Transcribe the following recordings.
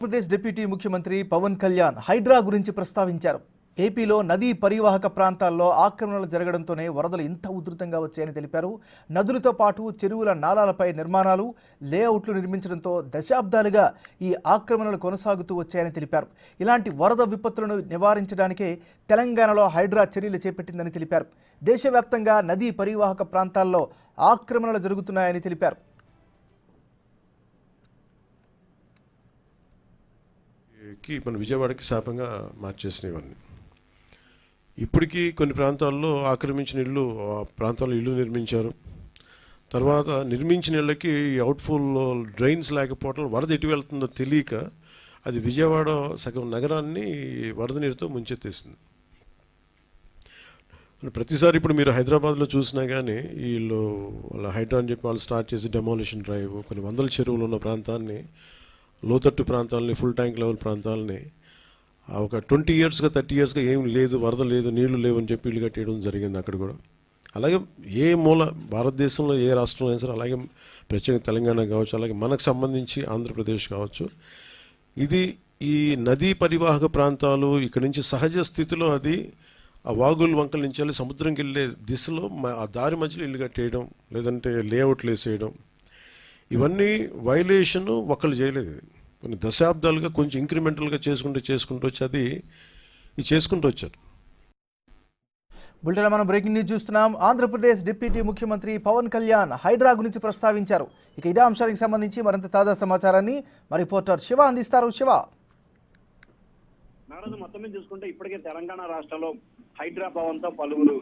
Andhra Pradesh deputy ముఖ్యమంత్రి పవన్ కళ్యాణ్ హైడ్రా గురించి ప్రస్తావించారు. ఏపీలో నదీ పరివాహక ప్రాంతాల్లో ఆక్రమణలు జరగడంతోనే వరదలు ఇంత ఉధృతంగా వచ్చాయని తెలిపారు. నదులతో పాటు చెరువుల నాలాలపై నిర్మాణాలు, లేఅవుట్లు నిర్మించడంతో దశాబ్దాలుగా ఈ ఆక్రమణలు కొనసాగుతూ వచ్చాయని తెలిపారు. ఇలాంటి వరద విపత్తులను నివారించడానికే తెలంగాణలో హైడ్రా చర్యలు చేపట్టిందని తెలిపారు. దేశవ్యాప్తంగా నదీ పరివాహక ప్రాంతాల్లో ఆక్రమణలు జరుగుతున్నాయని తెలిపారు. మన విజయవాడకి శాపంగా మార్చేసినవన్నీ ఇప్పటికీ కొన్ని ప్రాంతాల్లో ఆక్రమించిన ఇళ్ళు ఆ ప్రాంతాల్లో ఇల్లు నిర్మించారు. తర్వాత నిర్మించిన ఇళ్ళకి అవుట్ఫుల్ డ్రైన్స్ లేకపోవడం, వరద ఎటు వెళ్తుందో తెలియక అది విజయవాడ సగం నగరాన్ని వరద నీరుతో ముంచెత్తేసింది. ప్రతిసారి ఇప్పుడు మీరు హైదరాబాద్లో చూసినా కానీ వీళ్ళు వాళ్ళ హైడ్రా అని చెప్పి వాళ్ళు స్టార్ట్ చేసి డెమాలిషన్ డ్రైవ్ కొన్ని వందల చెరువులు ఉన్న ప్రాంతాన్ని, లోతట్టు ప్రాంతాలని, ఫుల్ ట్యాంక్ లెవెల్ ప్రాంతాలని ఒక 20 ఇయర్స్గా 30 ఇయర్స్గా ఏం లేదు, వరద లేదు, నీళ్లు లేవు అని చెప్పి ఇల్లు కట్టేయడం జరిగింది అక్కడ కూడా. అలాగే ఏ మూల భారతదేశంలో ఏ రాష్ట్రంలో అయినా సరే, అలాగే ప్రత్యేకంగా తెలంగాణ కావచ్చు, అలాగే మనకు సంబంధించి ఆంధ్రప్రదేశ్ కావచ్చు, ఇది ఈ నదీ పరివాహక ప్రాంతాలు ఇక్కడి నుంచి సహజ స్థితిలో అది ఆ వాగులు వంకల నుంచి వెళ్ళి సముద్రంకి వెళ్ళే దిశలో ఆ దారి మధ్యలో ఇల్లు కట్టేయడం, లేదంటే లేఅవుట్లు వేసేయడం, ఇవన్నీ వైలేషను ఒకళ్ళు చేయలేదు. కొన్ని దశాబ్దాలుగా కొంచెం ఇంక్రిమెంటల్గా చేసుకుంటూ వచ్చి అది చేసుకుంటూ వచ్చారు. బులెటిన్ మనం బ్రేకింగ్ న్యూస్ చూస్తున్నాం. ఆంధ్రప్రదేశ్ డిప్యూటీ ముఖ్యమంత్రి పవన్ కళ్యాణ్ హైడ్రా గురించి ప్రస్తావించారు. ఇక ఇదే అంశానికి సంబంధించి మరింత తాజా సమాచారాన్ని మా రిపోర్టర్ శివ అందిస్తారు. శివ, నారాజు మొత్తం మీద చూసుకుంటే ఇప్పటికే తెలంగాణ రాష్ట్రంలో హైడ్రా పవన్తో పలువురు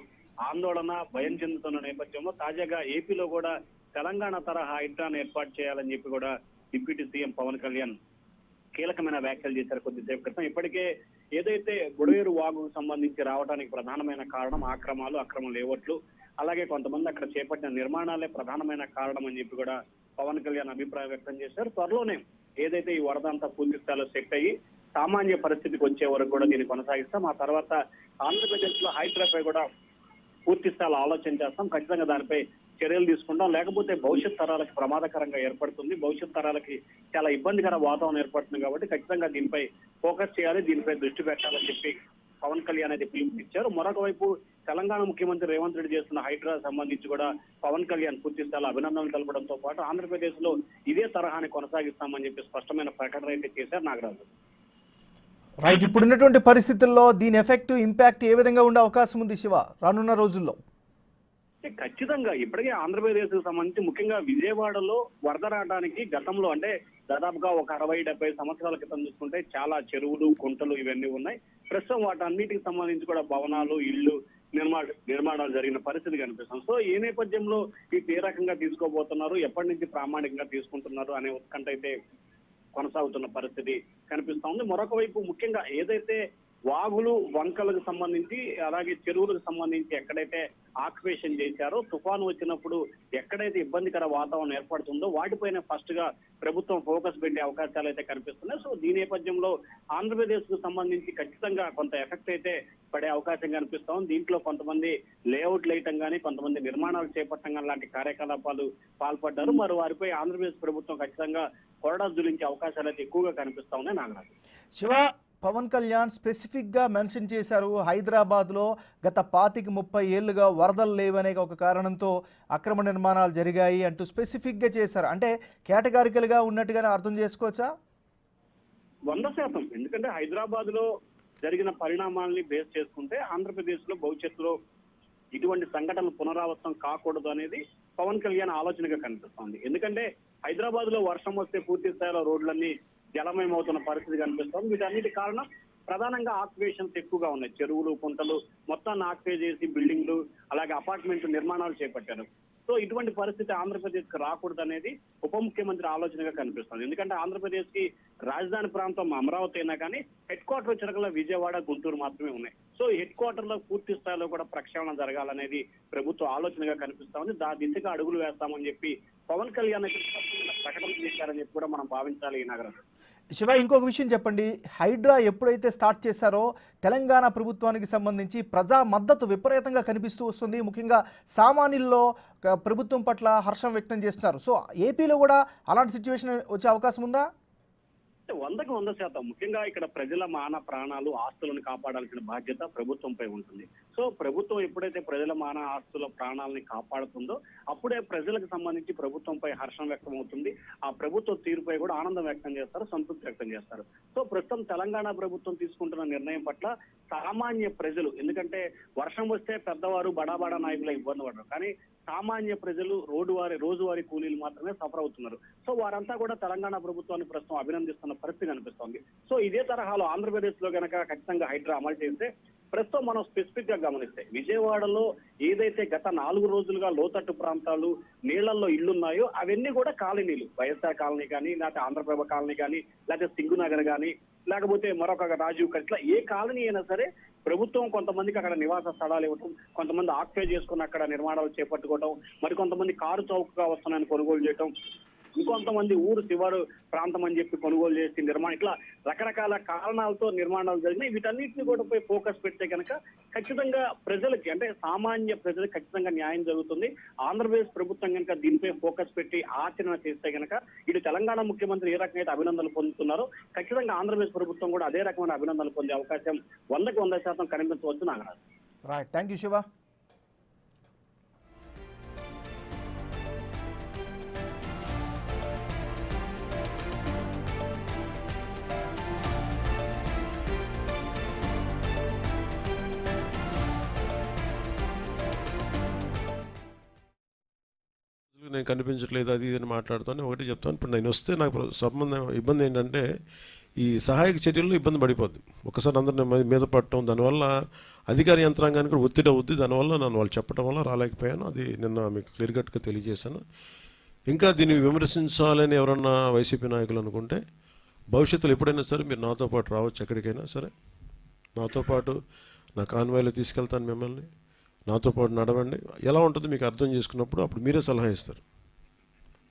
ఆందోళన, భయం చెందుతున్న నేపథ్యంలో తాజాగా ఏపీలో కూడా తెలంగాణ తరహా హైడ్రాను ఏర్పాటు చేయాలని చెప్పి కూడా డిప్యూటీ సీఎం పవన్ కళ్యాణ్ కీలకమైన వ్యాఖ్యలు చేశారు కొద్దిసేపు క్రితం. ఇప్పటికే ఏదైతే బుడేరు వాగుకు సంబంధించి రావడానికి ప్రధానమైన కారణం అక్రమ లేఅవుట్లు, అలాగే కొంతమంది అక్కడ చేపట్టిన నిర్మాణాలే ప్రధానమైన కారణం అని చెప్పి కూడా పవన్ కళ్యాణ్ అభిప్రాయం వ్యక్తం చేశారు. త్వరలోనే ఏదైతే ఈ వరద అంతా పూర్తి స్థాయిలో సెట్ అయ్యి సామాన్య పరిస్థితికి వచ్చే వరకు కూడా దీన్ని కొనసాగిస్తాం. ఆ తర్వాత ఆంధ్రప్రదేశ్ లో హైడ్రాపై కూడా పూర్తి స్థాయిలో ఆలోచన చేస్తాం, ఖచ్చితంగా దానిపై చర్యలు తీసుకుంటాం, లేకపోతే భవిష్యత్ తరాలకు ప్రమాదకరంగా ఏర్పడుతుంది, భవిష్యత్ తరాలకి చాలా ఇబ్బందికర వాతావరణం ఏర్పడుతుంది. కాబట్టి ఖచ్చితంగా దీనిపై ఫోకస్ చేయాలి, దీనిపై దృష్టి పెట్టాలని చెప్పి పవన్ కళ్యాణ్ అయితే పిలుపునిచ్చారు. మరొక వైపు తెలంగాణ ముఖ్యమంత్రి రేవంత్ రెడ్డి చేస్తున్న హైడ్రా సంబంధించి కూడా పవన్ కళ్యాణ్ పూర్తి స్థాయిలో అభినందనలు తెలపడంతో పాటు ఆంధ్రప్రదేశ్ లో ఇదే తరహాని కొనసాగిస్తామని చెప్పి స్పష్టమైన ప్రకటన అయితే చేశారు. నాగరాజు, రైట్, ఇప్పుడున్నటువంటి పరిస్థితుల్లో దీని ఎఫెక్ట్, ఇంపాక్ట్ ఏ విధంగా ఉండే అవకాశం ఉంది శివ రానున్న రోజుల్లో? ఖచ్చితంగా ఇప్పటికే ఆంధ్రప్రదేశ్ కు సంబంధించి ముఖ్యంగా విజయవాడలో వరద రావడానికి గతంలో అంటే దాదాపుగా ఒక 60-70 సంవత్సరాల క్రితం చూసుకుంటే చాలా చెరువులు, కుంటలు ఇవన్నీ ఉన్నాయి. ప్రస్తుతం వాటన్నిటికి సంబంధించి కూడా భవనాలు, ఇళ్లు నిర్మాణాలు జరిగిన పరిస్థితి కనిపిస్తుంది. సో ఈ నేపథ్యంలో ఇది ఏ రకంగా తీసుకోబోతున్నారు, ఎప్పటి నుంచి ప్రామాణికంగా తీసుకుంటున్నారు అనే ఉత్కంఠ అయితే కొనసాగుతున్న పరిస్థితి కనిపిస్తా ఉంది. మరొక వైపు ముఖ్యంగా ఏదైతే వాగులు, వంకలకు సంబంధించి అలాగే చెరువులకు సంబంధించి ఎక్కడైతే ఆక్యుపేషన్ చేశారో, తుఫాను వచ్చినప్పుడు ఎక్కడైతే ఇబ్బందికర వాతావరణం ఏర్పడుతుందో వాటిపైన ఫస్ట్ గా ప్రభుత్వం ఫోకస్ పెట్టే అవకాశాలు అయితే కనిపిస్తున్నాయి. సో ఈ నేపథ్యంలో ఆంధ్రప్రదేశ్ కు సంబంధించి ఖచ్చితంగా కొంత ఎఫెక్ట్ అయితే పడే అవకాశం కనిపిస్తా ఉంది. దీంట్లో కొంతమంది లేఅవుట్లు వేయటం కానీ, కొంతమంది నిర్మాణాలు చేపట్టడం కానీ లాంటి కార్యకలాపాలు పాల్పడ్డారు. మరి వారిపై ఆంధ్రప్రదేశ్ ప్రభుత్వం ఖచ్చితంగా కొరడా జులించే అవకాశాలు అయితే ఎక్కువగా కనిపిస్తా ఉన్నాయి. నాగరాజు, శివ, పవన్ కళ్యాణ్ స్పెసిఫిక్గా మెన్షన్ చేశారు, హైదరాబాద్లో గత 25-30 ఏళ్లుగా వరదలు లేవనే ఒక కారణంతో అక్రమ నిర్మాణాలు జరిగాయి అంటూ స్పెసిఫిక్గా చేశారు. అంటే కేటగారికల్గా ఉన్నట్టుగానే అర్థం చేసుకోవచ్చా? 100%. ఎందుకంటే హైదరాబాద్ లో జరిగిన పరిణామాలని బేస్ చేసుకుంటే ఆంధ్రప్రదేశ్ లో భవిష్యత్తులో ఇటువంటి సంఘటనలు పునరావృతం కాకూడదు అనేది పవన్ కళ్యాణ్ ఆలోచనగా కనిపిస్తోంది. ఎందుకంటే హైదరాబాద్ లో వర్షం వస్తే పూర్తి స్థాయిలో రోడ్లన్నీ జలమయమవుతున్న పరిస్థితి కనిపిస్తోంది. వీటన్నిటి కారణం ప్రధానంగా ఆక్యుపేషన్స్ ఎక్కువగా ఉన్నాయి. చెరువులు, కుంటలు మొత్తాన్ని ఆక్యుపై చేసి బిల్డింగ్లు, అలాగే అపార్ట్మెంట్ నిర్మాణాలు చేపట్టారు. సో ఇటువంటి పరిస్థితి ఆంధ్రప్రదేశ్ కి రాకూడదు అనేది ఉప ముఖ్యమంత్రి ఆలోచనగా కనిపిస్తుంది. ఎందుకంటే ఆంధ్రప్రదేశ్ కి రాజధాని ప్రాంతం అమరావతి అయినా కానీ హెడ్ క్వార్టర్ వచ్చేలా విజయవాడ, గుంటూరు మాత్రమే ఉన్నాయి. సో హెడ్ క్వార్టర్ లో పూర్తి స్థాయిలో కూడా ప్రక్షాళన జరగాలనేది ప్రభుత్వ ఆలోచనగా కనిపిస్తా ఉంది. దిశగా అడుగులు వేస్తామని చెప్పి పవన్ కళ్యాణ్ ప్రకటన చేశారని చెప్పి కూడా మనం భావించాలి. ఈ నగరం శివ, ఇంకొక విషయం చెప్పండి, హైడ్రా ఎప్పుడైతే స్టార్ట్ చేశారో తెలంగాణ ప్రభుత్వానికి సంబంధించి ప్రజా మద్దతు విపరీతంగా కనిపిస్తూ వస్తుంది. ముఖ్యంగా సామాన్యుల్లో ప్రభుత్వం పట్ల హర్షం వ్యక్తం చేస్తున్నారు. సో ఏపీలో కూడా అలాంటి సిచ్యువేషన్ వచ్చే అవకాశం ఉందా? 100% ముఖ్యంగా ఇక్కడ ప్రజల మాన ప్రాణాలు ఆస్తులను కాపాడాల్సిన బాధ్యత ప్రభుత్వంపై ఉంటుంది. సో ప్రభుత్వం ఎప్పుడైతే ప్రజల మాన ఆస్తుల ప్రాణాలని కాపాడుతుందో అప్పుడే ప్రజలకు సంబంధించి ప్రభుత్వంపై హర్షం వ్యక్తం అవుతుంది. ఆ ప్రభుత్వ తీరుపై కూడా ఆనందం వ్యక్తం చేస్తారు, సంతృప్తి వ్యక్తం చేస్తారు. సో ప్రస్తుతం తెలంగాణ ప్రభుత్వం తీసుకుంటున్న నిర్ణయం పట్ల సామాన్య ప్రజలు, ఎందుకంటే వర్షం వస్తే పెద్దవారు బడా నాయకులు ఇబ్బంది పడరు, కానీ సామాన్య ప్రజలు రోజువారీ కూలీలు మాత్రమే సఫర్ అవుతున్నారు. సో వారంతా కూడా తెలంగాణ ప్రభుత్వాన్ని ప్రస్తుతం అభినందిస్తున్న పరిస్థితి కనిపిస్తోంది. సో ఇదే తరహాలో ఆంధ్రప్రదేశ్ లో గనక ఖచ్చితంగా హైడ్రా అమలు చేస్తే ప్రస్తుతం మనం స్పెసిఫిక్ గా గమనిస్తే విజయవాడలో ఏదైతే గత 4 రోజులుగా లోతట్టు ప్రాంతాలు నీళ్లలో ఇళ్లున్నాయో అవన్నీ కూడా కాలనీలు, వైఎస్ఆర్ కాలనీ కానీ, లేకపోతే ఆంధ్రప్రభ కాలనీ కానీ, లేకపోతే సింగునగర్ కానీ, లేకపోతే మరొక రాజీవ్ కట్ల ఏ కాలనీ అయినా సరే ప్రభుత్వం కొంతమందికి అక్కడ నివాస స్థలాలు ఇవ్వటం, కొంతమంది ఆక్యుపై చేసుకుని అక్కడ నిర్మాణాలు చేపట్టుకోవటం, మరి కొంతమంది కారు చౌకగా వస్తున్నాయని కొనుగోలు చేయటం, ఇంకొంతమంది ఊరు శివారు ప్రాంతం అని చెప్పి కొనుగోలు చేసి నిర్మాణం, ఇట్లా రకరకాల కారణాలతో నిర్మాణాలు జరిగినాయి. వీటన్నిటిని కూడా పోయి ఫోకస్ పెడితే కనుక ఖచ్చితంగా ప్రజలకి, అంటే సామాన్య ప్రజలకు ఖచ్చితంగా న్యాయం జరుగుతుంది. ఆంధ్రప్రదేశ్ ప్రభుత్వం కనుక దీనిపై ఫోకస్ పెట్టి ఆచరణ చేస్తే కనుక ఇటు తెలంగాణ ముఖ్యమంత్రి ఏ రకమైన అభినందనలు పొందుతున్నారో ఖచ్చితంగా ఆంధ్రప్రదేశ్ ప్రభుత్వం కూడా అదే రకమైన అభినందనలు పొందే అవకాశం 100% కనిపించవచ్చు. Nagaraju. Right, thank you Shiva. నేను కనిపించట్లేదు అది ఇది అని మాట్లాడుతాను. ఒకటి చెప్తాను, ఇప్పుడు నేను వస్తే నాకు ఇబ్బంది ఏంటంటే ఈ సహాయక చర్యల్లో ఇబ్బంది పడిపోద్ది. ఒకసారి అందరిని మీద పడటం, దానివల్ల అధికార యంత్రాంగానికి కూడా ఒత్తిడి అవుద్ది. దానివల్ల నన్ను వాళ్ళు చెప్పడం వల్ల రాలేకపోయాను. అది నిన్న మీకు క్లియర్ కట్గా తెలియజేశాను. ఇంకా దీన్ని విమర్శించాలని ఎవరన్నా వైసీపీ నాయకులు అనుకుంటే భవిష్యత్తులో ఎప్పుడైనా సరే మీరు నాతో పాటు రావచ్చు, ఎక్కడికైనా సరే నాతో పాటు నా కాన్వాయ్లో తీసుకెళ్తాను మిమ్మల్ని, నాతో పాటు నడవండి. ఎలా ఉంటుందో మీకు అర్థం చేసుకున్నప్పుడు అప్పుడు మీరే సలహా ఇస్తారు.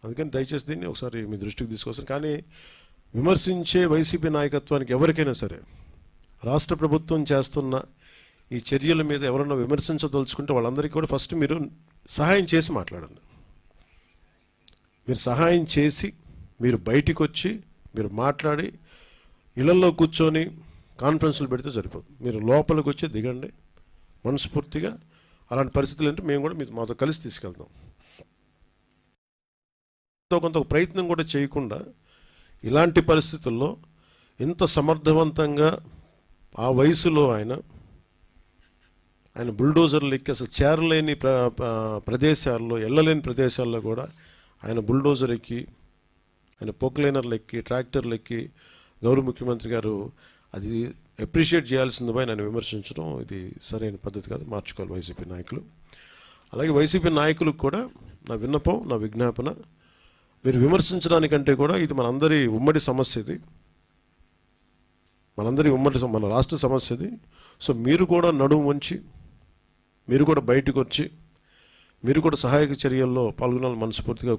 అందుకని దయచేసి దీన్ని ఒకసారి మీ దృష్టికి తీసుకొస్తాను. కానీ విమర్శించే వైసీపీ నాయకత్వానికి ఎవరికైనా సరే రాష్ట్ర ప్రభుత్వం చేస్తున్న ఈ చర్యల మీద ఎవరన్నా విమర్శించదలుచుకుంటే వాళ్ళందరికీ కూడా ఫస్ట్ మీరు సహాయం చేసి మాట్లాడండి. మీరు సహాయం చేసి మీరు బయటికి వచ్చి మీరు మాట్లాడి ఇళ్లలో కూర్చొని కాన్ఫరెన్స్లు పెడితే సరిపోదు. మీరు లోపలికి వచ్చి దిగండి మనస్ఫూర్తిగా. అలాంటి పరిస్థితులు అంటే మేము కూడా మాతో కలిసి తీసుకెళ్తాం. కొంత ప్రయత్నం కూడా చేయకుండా ఇలాంటి పరిస్థితుల్లో ఇంత సమర్థవంతంగా ఆ వయసులో ఆయన బుల్డోజర్లు ఎక్కి అసలు చేరలేని ప్రదేశాల్లో, వెళ్ళలేని ప్రదేశాల్లో కూడా ఆయన బుల్డోజర్ ఎక్కి, ఆయన పొక్లైనర్లు ఎక్కి, ట్రాక్టర్లు ఎక్కి గౌరవ ముఖ్యమంత్రి గారు అది అప్రిషియేట్ చేయాల్సింది పోయి నన్ను విమర్శించడం ఇది సరైన పద్ధతి కాదు, మార్చుకోవాలి వైసీపీ నాయకులు. అలాగే వైసీపీ నాయకులకు కూడా నా విన్నపం, నా విజ్ఞాపన, మీరు విమర్శించడానికంటే కూడా ఇది మనందరి ఉమ్మడి సమస్య, ఇది మన రాష్ట్ర సమస్య ఇది. సో మీరు కూడా నడుము వంచి, మీరు కూడా బయటకు వచ్చి, మీరు కూడా సహాయక చర్యల్లో పాల్గొనాలని మనస్ఫూర్తిగా